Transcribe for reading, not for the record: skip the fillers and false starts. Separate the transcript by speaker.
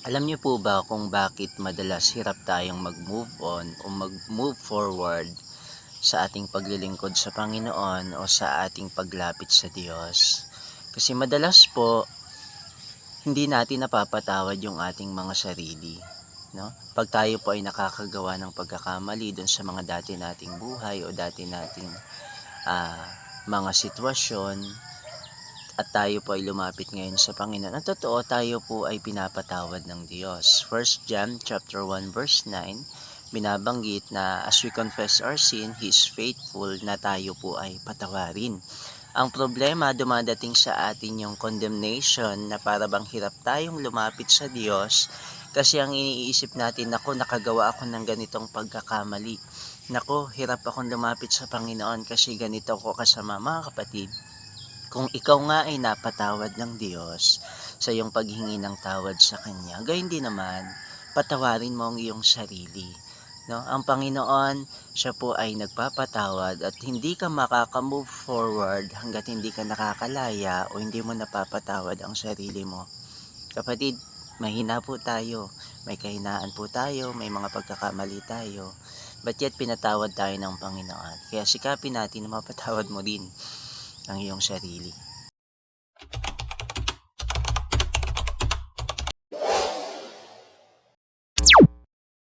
Speaker 1: Alam niyo po ba kung bakit madalas hirap tayong mag-move on o mag-move forward sa ating paglilingkod sa Panginoon o sa ating paglapit sa Diyos? Kasi madalas po, hindi natin napapatawad yung ating mga sarili, no? Pag tayo po ay nakakagawa ng pagkakamali doon sa mga dati nating buhay o dati nating ah, mga sitwasyon, at tayo po ay lumapit ngayon sa Panginoon, ang totoo tayo po ay pinapatawad ng Diyos. First John chapter 1 verse 9, binabanggit na as we confess our sin, He is faithful na tayo po ay patawarin. Ang problema, dumadating sa atin yung condemnation na para bang hirap tayong lumapit sa Diyos kasi ang iniisip natin, nako, nakagawa ako ng ganitong pagkakamali. Nako, hirap akong lumapit sa Panginoon kasi ganito ko kasama. Mga kapatid, kung ikaw nga ay napatawad ng Diyos sa iyong paghingi ng tawad sa Kanya, gayon din naman, patawarin mo ang iyong sarili. No? Ang Panginoon, siya po ay nagpapatawad at hindi ka makaka-move forward hanggat hindi ka nakakalaya o hindi mo napapatawad ang sarili mo. Kapatid, mahina po tayo, may kahinaan po tayo, may mga pagkakamali tayo, but yet pinatawad tayo ng Panginoon. Kaya sikapin natin na mapatawad mo din ang iyong sarili.